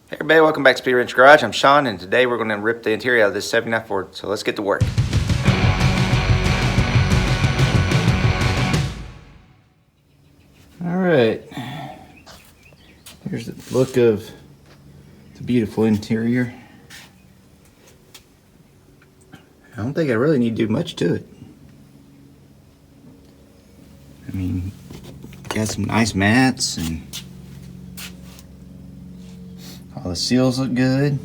Hey everybody, welcome back to Speed Wrench Garage. I'm Sean, and today we're going to rip the interior out of this 79 Ford. So let's get to work. Alright, here's the look of the beautiful interior. I don't think I really need to do much to it. I mean, got some nice mats and all the seals look good.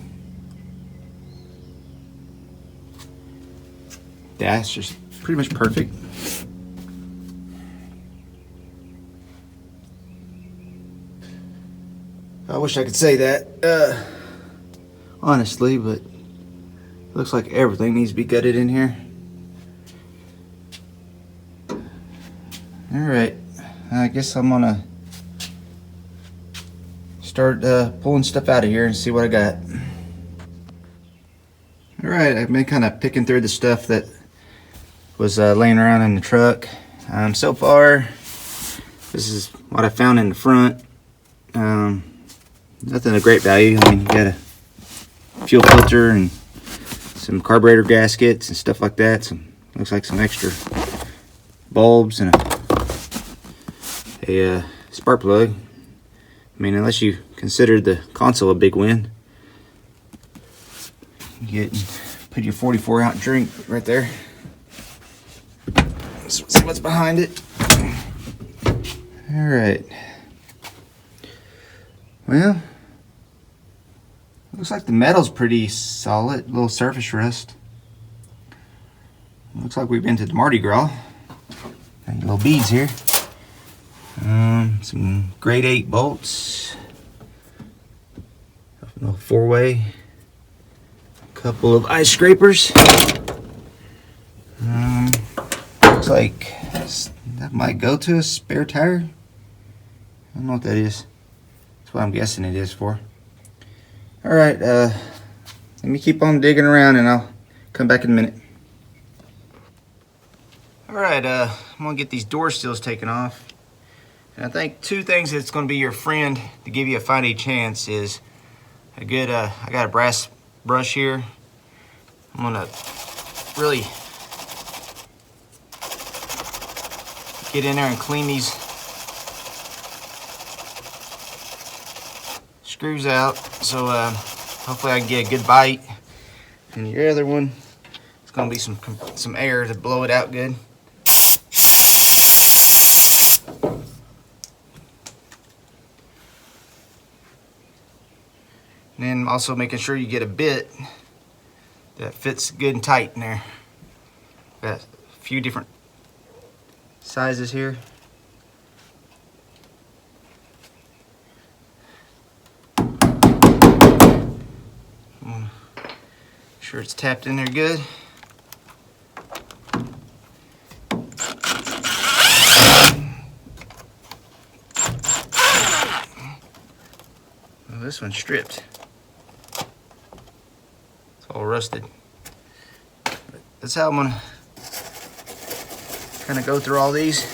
Dash is pretty much perfect. I wish I could say that, honestly, but it looks like everything needs to be gutted in here. Alright, I guess I'm gonna start pulling stuff out of here and see what I got. Alright, I've been kind of picking through the stuff that was laying around in the truck. So far, this is what I found in the front. Nothing of great value. I mean, you got a fuel filter and some carburetor gaskets and stuff like that. Looks like some extra bulbs and a spark plug. I mean, unless you consider the console a big win. You put your 44-ounce drink right there. Let's see what's behind it. All right. Well, looks like the metal's pretty solid. A little surface rust. Looks like we've been to the Mardi Gras. Got little beads here. Some grade 8 bolts. A little 4-way. A couple of ice scrapers. Looks like that might go to a spare tire. I don't know what that is. That's what I'm guessing it is for. Alright, let me keep on digging around and I'll come back in a minute. Alright, I'm going to get these door seals taken off. And I think two things that's going to be your friend to give you a fighting chance is a good, I got a brass brush here. I'm going to really get in there and clean these screws out. So hopefully I can get a good bite. And your other one, it's going to be some air to blow it out good. And then also making sure you get a bit that fits good and tight in there. Got a few different sizes here. Make sure it's tapped in there good. Well, this one's stripped. All rusted. But that's how I'm gonna kind of go through all these.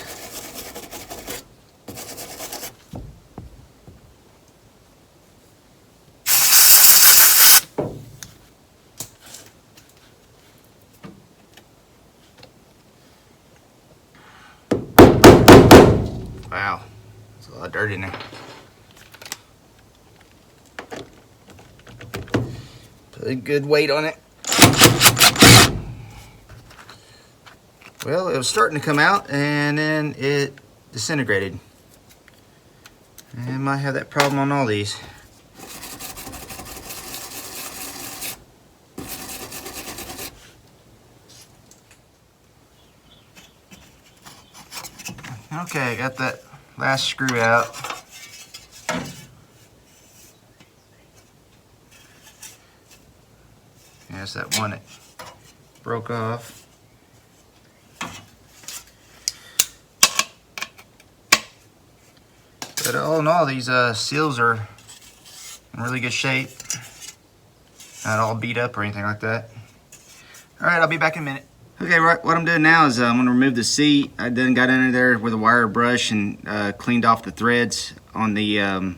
Wow, there's a lot of dirt in there. Put a good weight on it. Well, it was starting to come out and then it disintegrated. And I might have that problem on all these. Okay, I got that last screw out. There's that one that broke off. But all in all, these seals are in really good shape. Not all beat up or anything like that. Alright, I'll be back in a minute. Okay, right, what I'm doing now is I'm going to remove the seat. I then got under there with a wire brush and cleaned off the threads on the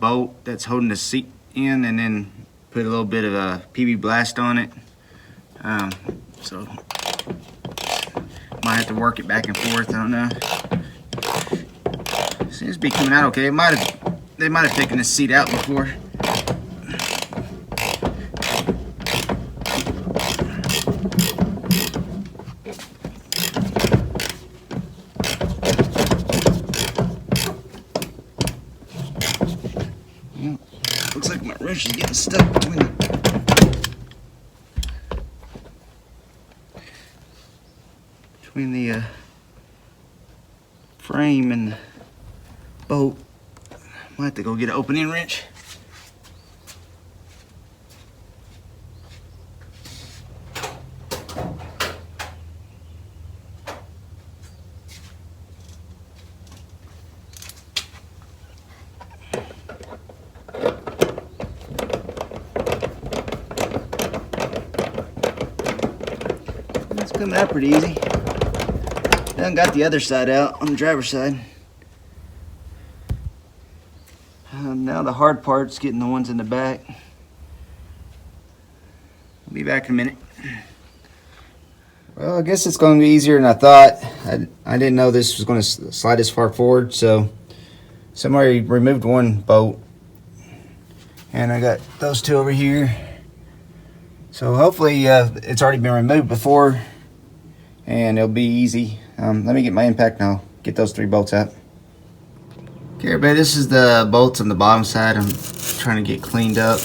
bolt that's holding the seat in, and then put a little bit of a PB blast on it. So might have to work it back and forth. I don't know. Seems to be coming out okay. They might have taken the seat out before. Looks like my wrench is getting stuck between the frame and the bolt. Might have to go get an opening wrench. It's coming out pretty easy. Done got the other side out on the driver's side. Now the hard part's getting the ones in the back. I'll be back in a minute. Well, I guess it's going to be easier than I thought. I didn't know this was going to slide this far forward, so somebody removed one bolt. And I got those two over here. So hopefully it's already been removed before and it'll be easy. Let me get my impact and I'll get those 3 bolts out. Okay, everybody, this is the bolts on the bottom side. I'm trying to get cleaned up.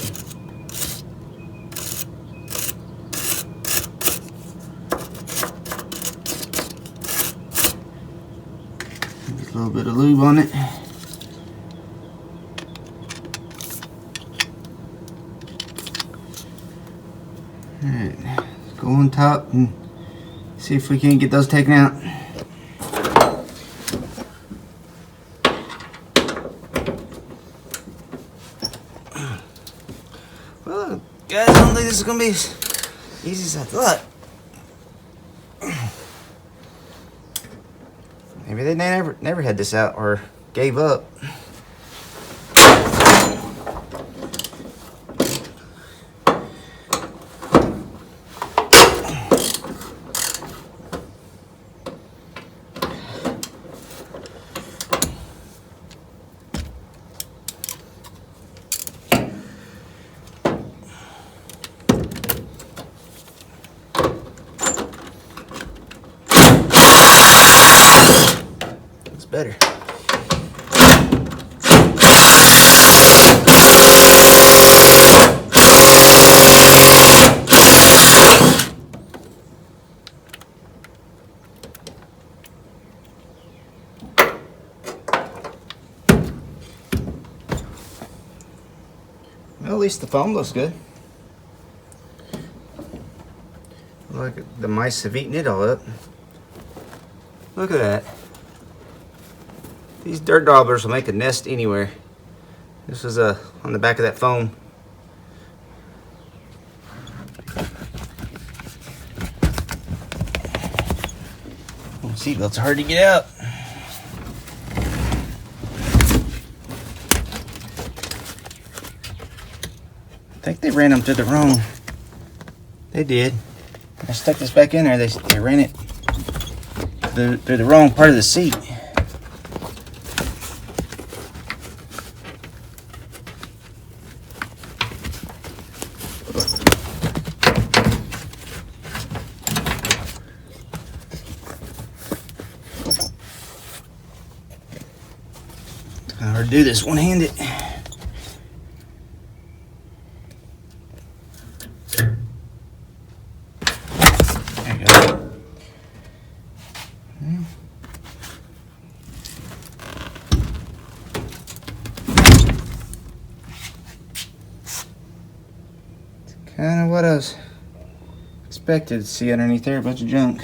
Get a little bit of lube on it. Alright, let's go on top and see if we can get those taken out. Well, guys, I don't think this is gonna be as easy as I thought. Maybe they never had this out or gave up. Better. Well, at least the foam looks good. Look, the mice have eaten it all up. Look at that. These dirt daubers will make a nest anywhere. This was on the back of that foam. Seatbelts are hard to get out. I think they ran them through the wrong. They did. I stuck this back in there. They ran it through the wrong part of the seat. Hard to do this one-handed. There you go. It's kind of what I was expected to see underneath there, a bunch of junk.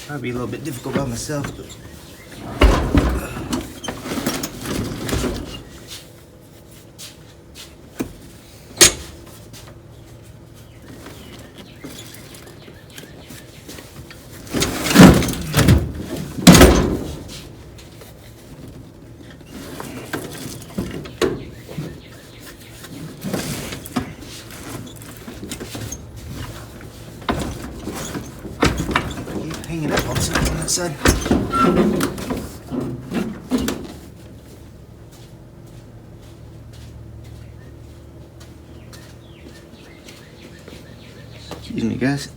Probably a little bit difficult by myself, but side. Excuse me, guys.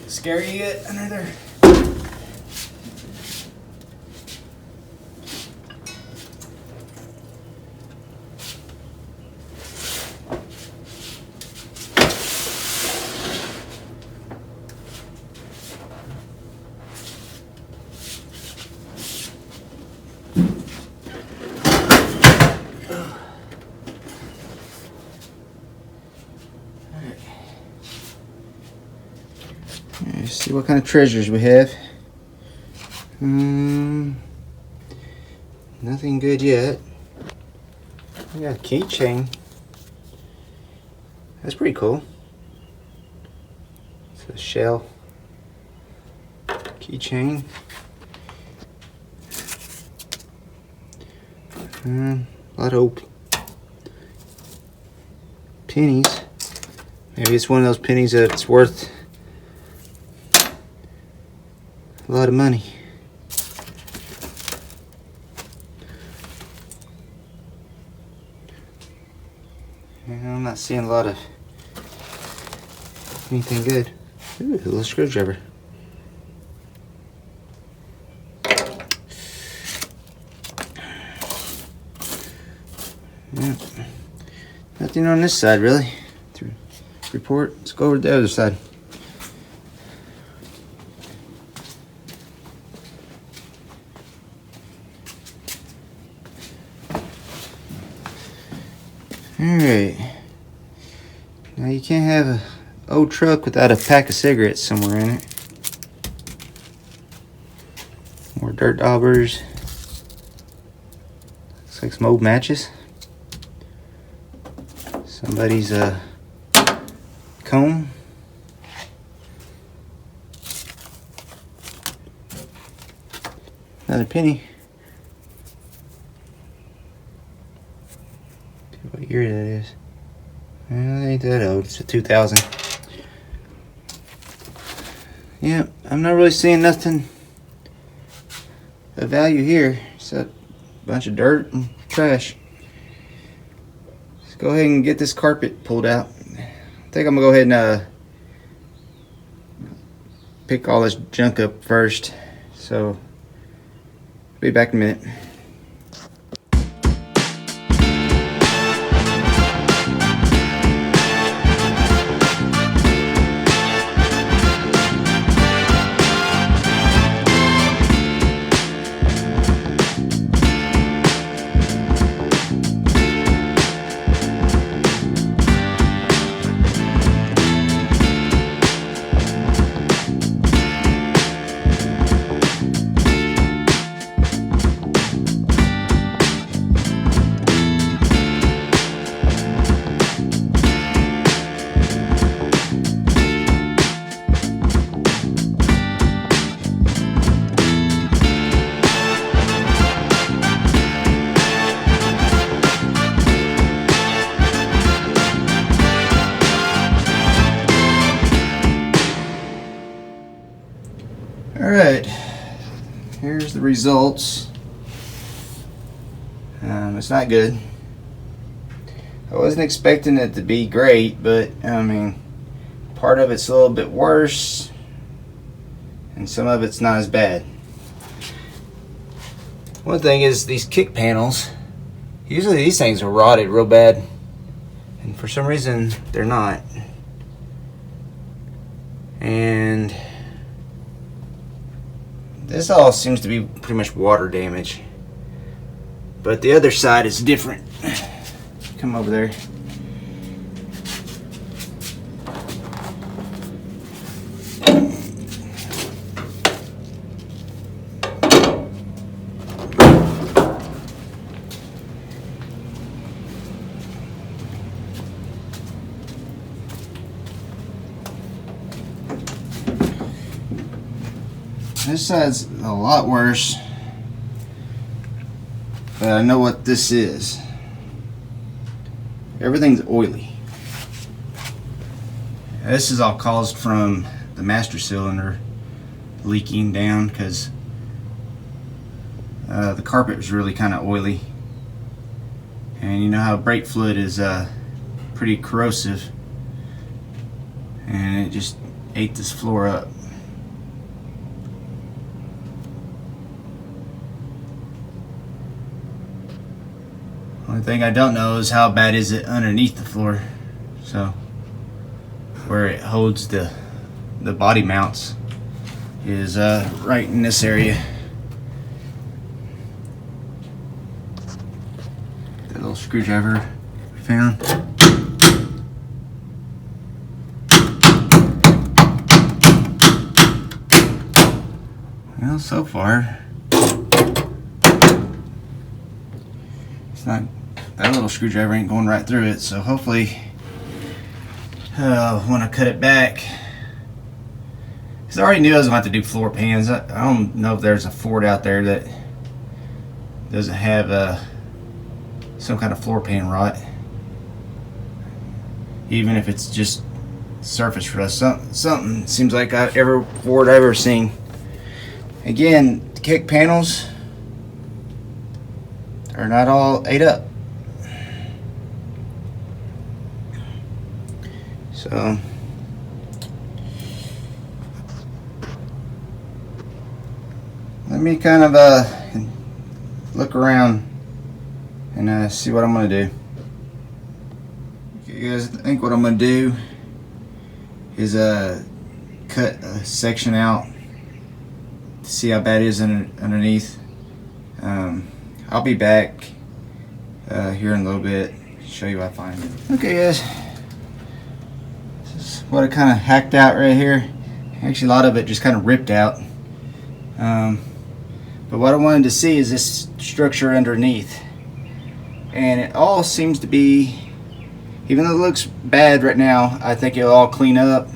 Scary yet? Another. Let's see what kind of treasures we have. Nothing good yet. We got a keychain. That's pretty cool. It's a shell keychain. A lot of old pennies. Maybe it's one of those pennies that's worth a lot of money. I'm not seeing a lot of anything good. Ooh, a little screwdriver. Yeah. Nothing on this side really. To report. Let's go over to the other side. Alright. Now you can't have an old truck without a pack of cigarettes somewhere in it. More dirt daubers. Looks like some old matches. Somebody's comb. Another penny. What year that is? Well, it ain't that old. It's a 2000. Yeah, I'm not really seeing nothing of value here except a bunch of dirt and trash. Let's go ahead and get this carpet pulled out. I think I'm gonna go ahead and pick all this junk up first. So, be back in a minute. Alright, here's the results. It's not good. I wasn't expecting it to be great, but I mean, part of it's a little bit worse and some of it's not as bad. One thing is these kick panels, usually these things are rotted real bad, and for some reason they're not. And This all seems to be pretty much water damage, but the other side is different. Come over there. This side's a lot worse, but I know what this is. Everything's oily. This is all caused from the master cylinder leaking down because the carpet was really kind of oily, and you know how brake fluid is pretty corrosive, and it just ate this floor up. Only thing I don't know is how bad is it underneath the floor. So where it holds the body mounts is right in this area. That little screwdriver we found. Well, so far it's not. That little screwdriver ain't going right through it, so hopefully when I cut it back, because I already knew I was going to have to do floor pans. I don't know if there's a Ford out there that doesn't have some kind of floor pan rot, even if it's just surface rust. Something seems like every Ford I've ever seen. Again, the kick panels are not all ate up. So let me kind of look around and see what I'm going to do. Okay, guys, I think what I'm going to do is cut a section out to see how bad it is underneath. I'll be back here in a little bit to show you what I find. Okay, guys. What I kind of hacked out right here. Actually, a lot of it just kind of ripped out. But what I wanted to see is this structure underneath. And it all seems to be, even though it looks bad right now, I think it'll all clean up.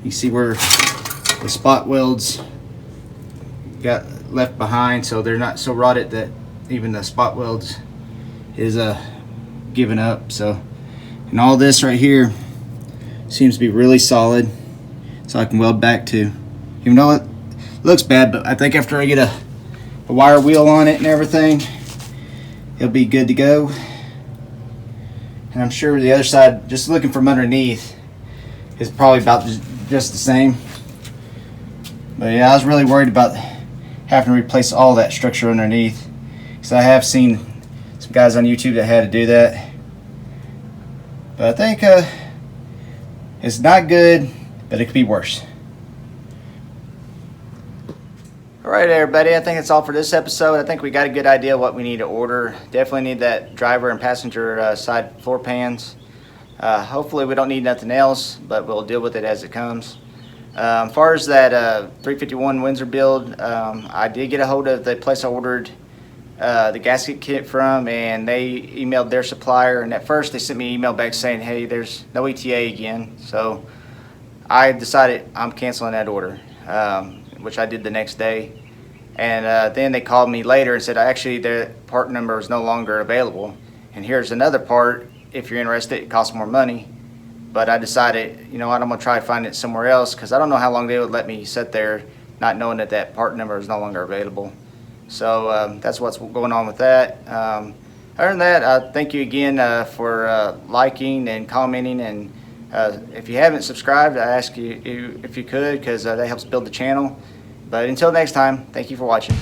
You see where the spot welds got left behind, so they're not so rotted that even the spot welds is giving up. So. And all this right here seems to be really solid, so I can weld back to. Even though it looks bad, but I think after I get a wire wheel on it and everything, it'll be good to go. And I'm sure the other side, just looking from underneath, is probably about just the same. But yeah, I was really worried about having to replace all that structure underneath, because I have seen some guys on YouTube that had to do that. But I think it's not good, but it could be worse. Alright everybody, I think that's all for this episode. I think we got a good idea what we need to order. Definitely need that driver and passenger side floor pans. Hopefully we don't need nothing else, but we'll deal with it as it comes. As far as that 351 Windsor build, I did get a hold of the place I ordered the gasket kit from, and they emailed their supplier, and at first they sent me an email back saying, hey, there's no ETA again. So I decided I'm canceling that order, which I did the next day. And then they called me later and said actually their part number is no longer available, and here's another part if you're interested. It costs more money. But I decided, you know what, I'm going to try to find it somewhere else, because I don't know how long they would let me sit there not knowing that that part number is no longer available. So that's what's going on with that. Other than that, thank you again for liking and commenting. And if you haven't subscribed, I ask you if you could, because that helps build the channel. But until next time, thank you for watching.